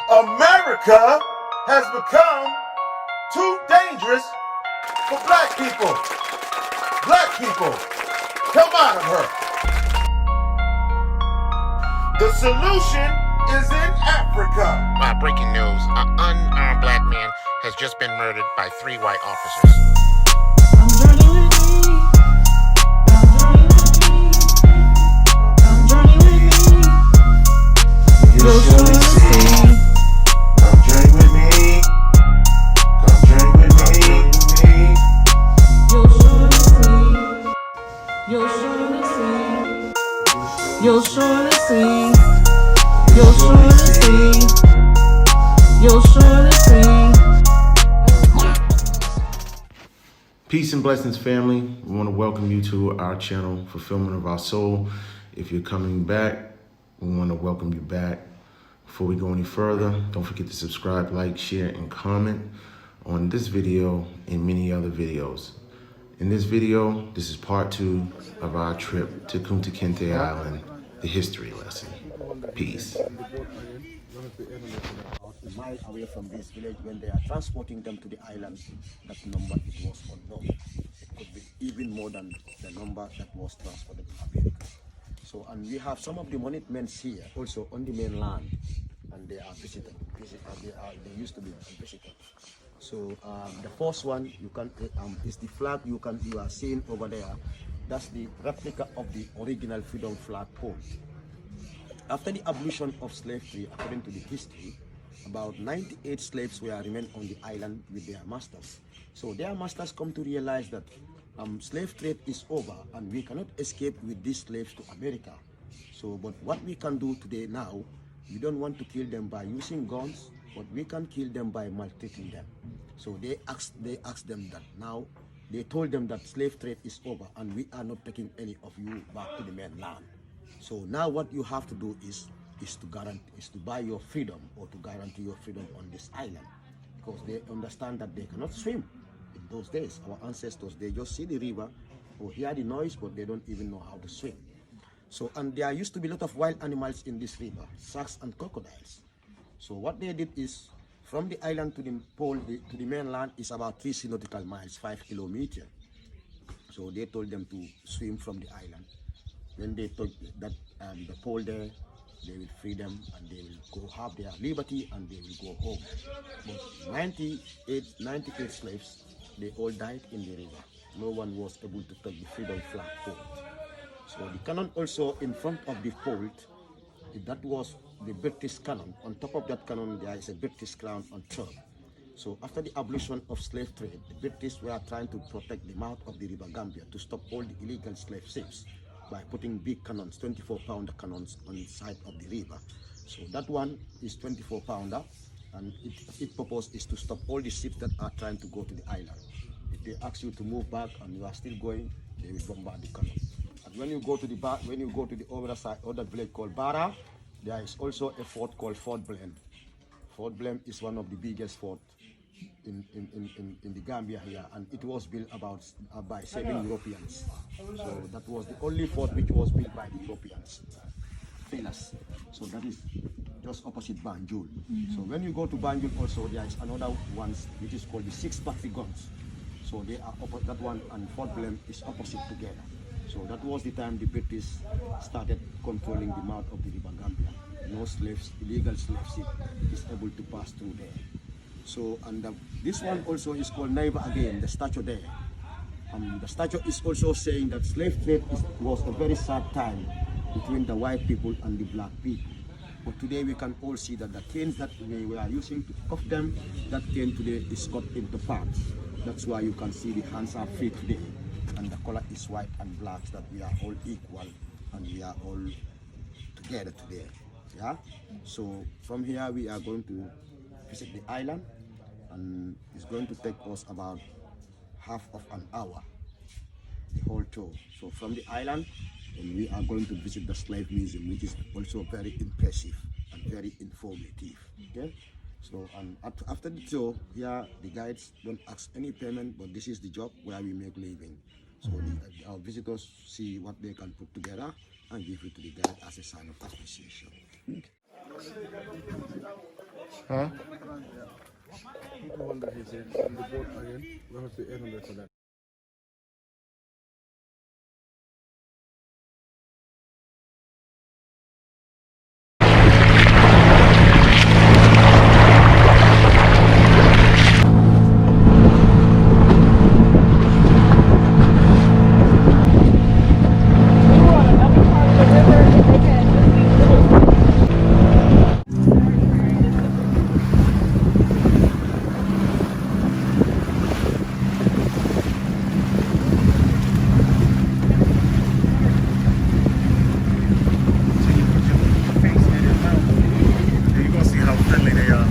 America has become too dangerous for black people. Black people, come out of her. The solution is in Africa. Breaking news. An unarmed black man has just been murdered by 3 white officers. You'll surely see. You'll surely see. You'll surely see. Peace and blessings, family. We want to welcome you to our channel, Fulfillment of Our Soul. If you're coming back, we want to welcome you back. Before we go any further, don't forget to subscribe, like, share, and comment on this video and many other videos. In this video, this is part 2 of our trip to Kunta Kinteh Island, the history lesson. Peace. A mile away from this village, when they are transporting them to the island, that number it was unknown. It could be even more than the number that was transported to America. So, and we have some of the monuments here also on the mainland, and they are visited. They used to be visited. So the first one you can is the flag you are seeing over there. That's the replica of the original freedom flagpole. After the abolition of slavery, according to the history, about 98 slaves were remained on the island with their masters. So their masters come to realize that slave trade is over and we cannot escape with these slaves to America. So, but what we can do today now, we don't want to kill them by using guns, but we can kill them by maltreating them. So they asked them that now, they told them that slave trade is over and we are not taking any of you back to the mainland. So now what you have to do is to buy your freedom, or to guarantee your freedom on this island, because they understand that they cannot swim. In those days, our ancestors, they just see the river or hear the noise, but they don't even know how to swim. So, and there used to be a lot of wild animals in this river, sharks and crocodiles. So what they did is, from the island to the pole, to the mainland is about 3 nautical miles, 5 kilometers. So they told them to swim from the island. When they took that the pole there, they will free them and they will go have their liberty and they will go home. But 98 slaves, they all died in the river. No one was able to take the freedom flag pole. So the cannon also in front of the pole, that was the British cannon. On top of that cannon, there is a British crown on top. So after the abolition of slave trade, the British were trying to protect the mouth of the river Gambia to stop all the illegal slave ships by putting big cannons, 24-pounder cannons on the side of the river. So that one is 24-pounder, and its purpose is to stop all the ships that are trying to go to the island. If they ask you to move back and you are still going, they will bombard the cannon. And when you go to the other side, other village called Bara, there is also a fort called Fort Blame. Fort Blame is one of the biggest forts in the Gambia here, and it was built by 7 Europeans. So that was the only fort which was built by the Europeans. Famous. So that is just opposite Banjul. So when you go to Banjul also, there is another one which is called the 6 battery guns. So they are that one and Fort Blame is opposite together. So that was the time the British started controlling the mouth of the river Gambia. No slaves, illegal slave ship is able to pass through there. So, and this one also is called Neighbor Again, the statue there. The statue is also saying that slave trade was a very sad time between the white people and the black people. But today we can all see that the canes that we were using to cuff them, that cane today is cut into parts. That's why you can see the hands are free today. And the color is white and black, that we are all equal and we are all together today. Yeah. So from here we are going to visit the island, and it's going to take us about half of an hour, the whole tour. So from the island, and we are going to visit the slave museum, which is also very impressive and very informative. Okay. So, and after the tour, here the guides don't ask any payment, but this is the job where we make living. So our visitors see what they can put together and give it to the guide as a sign of appreciation. Huh? 200 he said, and the boat again, we have to 800 for that. You're gonna see how friendly they are.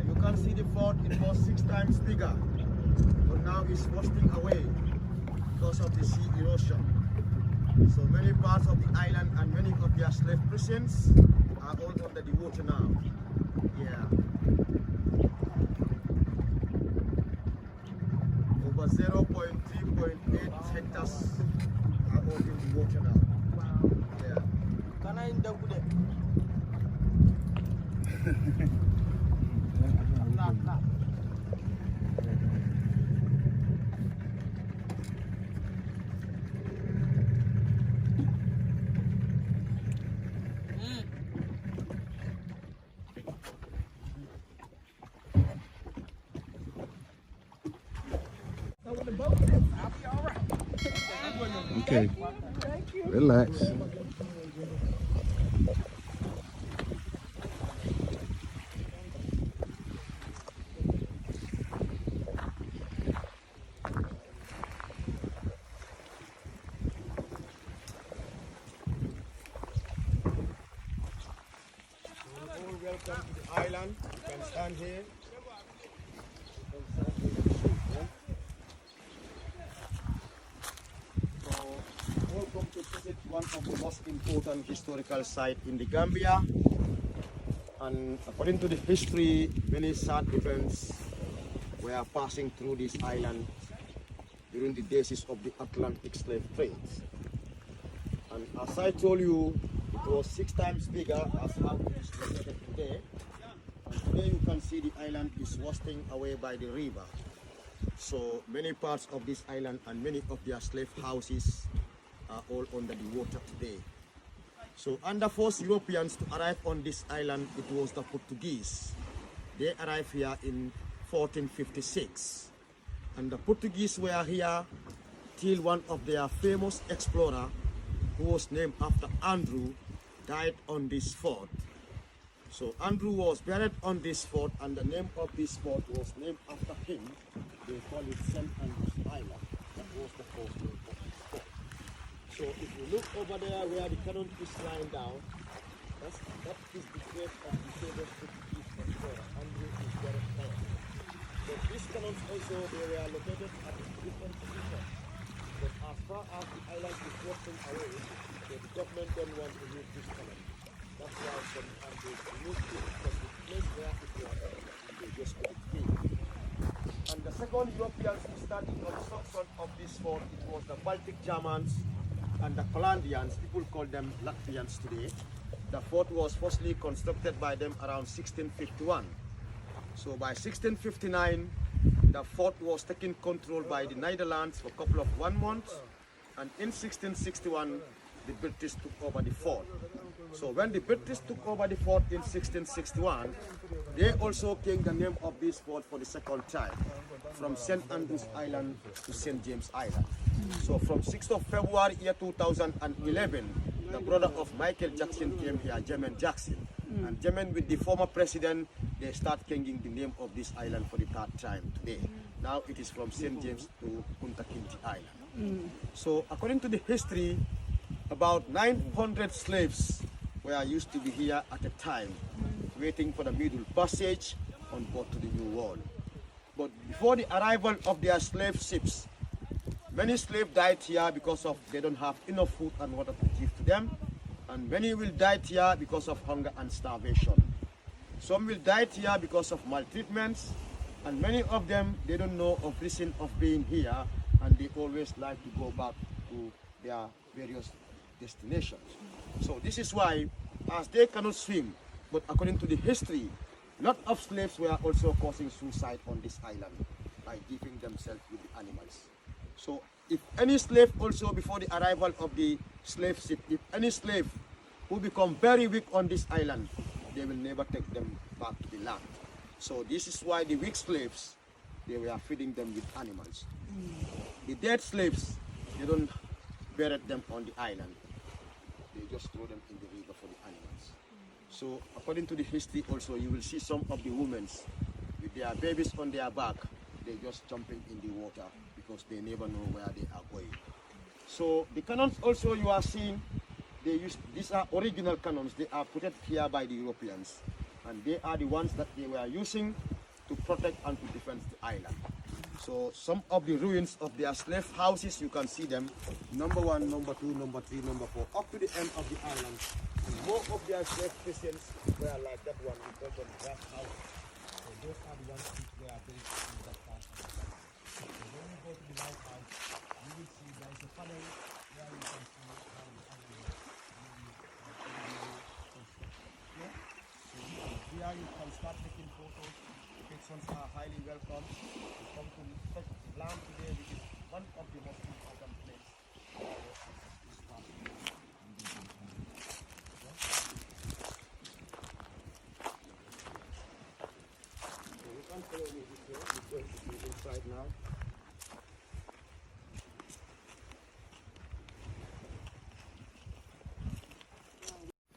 You can see the fort, it was 6 times bigger, but now it's wasting away because of the sea erosion. So many parts of the island and many of their slave prisons are all under the water now. Yeah. Over 0.3.8 hectares are all in the water now. Yeah. Okay. Relax. Welcome to the island. You can stand here. So, welcome to visit one of the most important historical sites in the Gambia. And according to the history, many sad events were passing through this island during the days of the Atlantic slave trade. And as I told you, it was 6 times bigger as how it is located today. And today you can see the island is wasting away by the river. So many parts of this island and many of their slave houses are all under the water today. So under first Europeans to arrive on this island, it was the Portuguese. They arrived here in 1456. And the Portuguese were here till one of their famous explorer, who was named after Andrew, died on this fort. So Andrew was buried on this fort, and the name of this fort was named after him. They call it St. Andrew's Island. That was the first name of this fort. So if you look over there where the cannon is lying down, that is the grave of the famous Portuguese explorer. Andrew is buried there. So these cannons also, they were located at a different position. But as far as the island is wasting away, the government don't want to use this cannon. That's why some Andrews removed it, because the place where it was, they just put it in. And the second Europeans who started construction of this fort, it was the Baltic Germans and the Hollandians. People call them Latvians today. the fort was firstly constructed by them around 1651. So by 1659, the fort was taken control by the Netherlands for a couple of 1 month, and in 1661, the British took over the fort. So when the British took over the fort in 1661, they also changed the name of this fort for the second time, from St. Andrews Island to St. James Island. So from 6th of February year 2011, the brother of Michael Jackson came here, Jermaine Jackson. And Jermaine with the former president, they start changing the name of this island for the 3rd time today. Now it is from St. James to Kunta Kinteh Island. So according to the history, about 900 slaves were used to be here at a time, waiting for the Middle Passage on board to the New World. But before the arrival of their slave ships, many slaves died here because of they don't have enough food and water to give to them, and many will die here because of hunger and starvation. Some will die here because of maltreatments, and many of them, they don't know of reason of being here, and they always like to go back to their various destinations. So this is why, as they cannot swim, but according to the history, a lot of slaves were also causing suicide on this island by giving themselves with the animals. So if any slave also, before the arrival of the slave ship, if any slave who become very weak on this island, they will never take them back to the land. So this is why the weak slaves, they were feeding them with animals. The dead slaves, they don't bury them on the island. They just throw them in the river for the animals. So according to the history also, you will see some of the women with their babies on their back, they just jumping in the water because they never know where they are going. So the cannons also you are seeing, these are original cannons. They are put here by the Europeans, and they are the ones that they were using to protect and to defend the island. So some of the ruins of their slave houses, you can see them, number 1, number 2, number 3, number 4, up to the end of the island. And more of their slave prisons were like that one, we call them grass house. So those are the ones which were built in that part of the island. So when you go to the lighthouse, you will see there is a panel where you can see how the island is. So here you can start taking photos. Pictures are highly welcome. You come to land today, which is one of the most important places. So you can follow me this way. We're going to be inside now.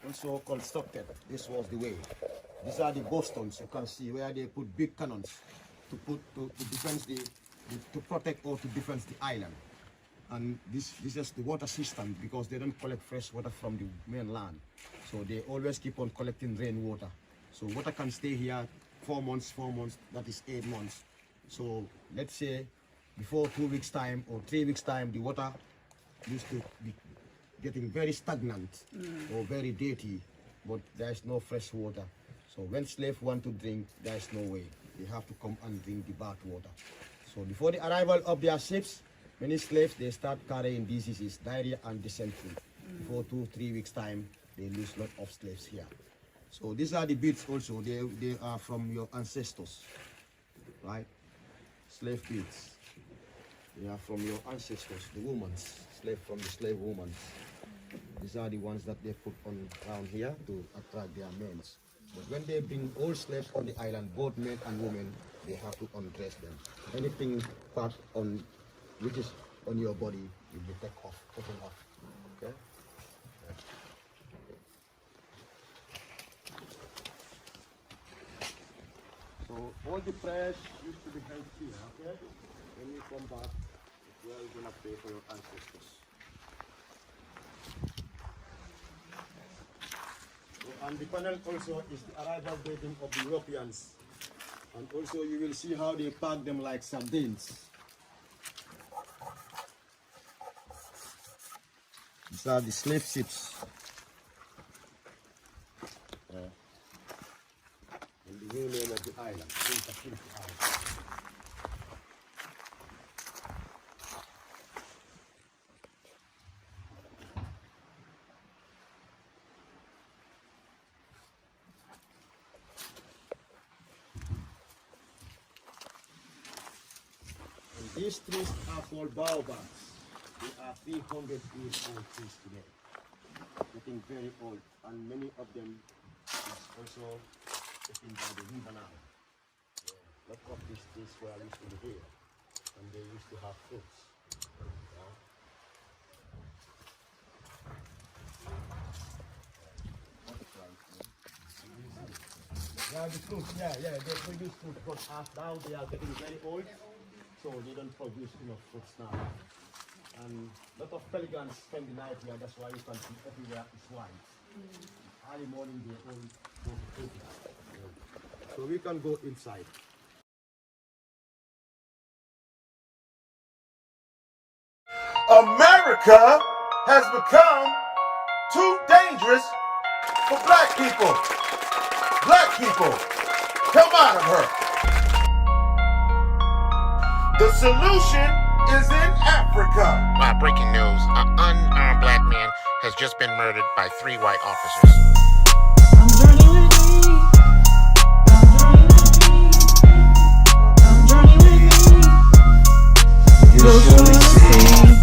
Also constructed. This was the way. These are the Bostons you can see where they put big cannons to defend to protect or to defend the island. And this is the water system because they don't collect fresh water from the mainland. So they always keep on collecting rainwater. So water can stay here 4 months, that is 8 months. So let's say before 2 weeks time or 3 weeks time, the water used to be getting very stagnant or very dirty, but there is no fresh water. So when slaves want to drink, there is no way. They have to come and drink the bath water. So before the arrival of their ships, many slaves, they start carrying diseases, diarrhea and dysentery. Before 2-3 weeks time, they lose a lot of slaves here. So these are the beads also. They are from your ancestors, right? Slave beads. They are from your ancestors, the women, slave from the slave women. These are the ones that they put on around here to attract their men. But when they bring all slaves on the island, both men and women, they have to undress them. Anything part on which is on your body will be taken off. Okay? So all the prayers used to be held here, okay? When you come back, where you're gonna pray for your ancestors. And the panel also is the arrival dating of the Europeans. And also you will see how they pack them like sardines. These are the slave ships. And the new name of the island, Kunta Kinteh Island. These trees are called baobabs. They are 300 years old trees today. Getting very old, and many of them is also taken by the river now. A lot of these trees were used to be here, and they used to have fruits. Yeah, the fruit, they produce fruit, but now they are getting very old, so they don't produce enough fruits now. And a lot of pelicans spend the night here, that's why you can see everywhere is white. Early morning they all go to fruit. So we can go inside. America has become too dangerous for black people. Black people, come out of her. The solution is in Africa. Breaking news. An unarmed black man has just been murdered by 3 white officers. I'm journeying with me. I'm journeying with me. You'll surely see.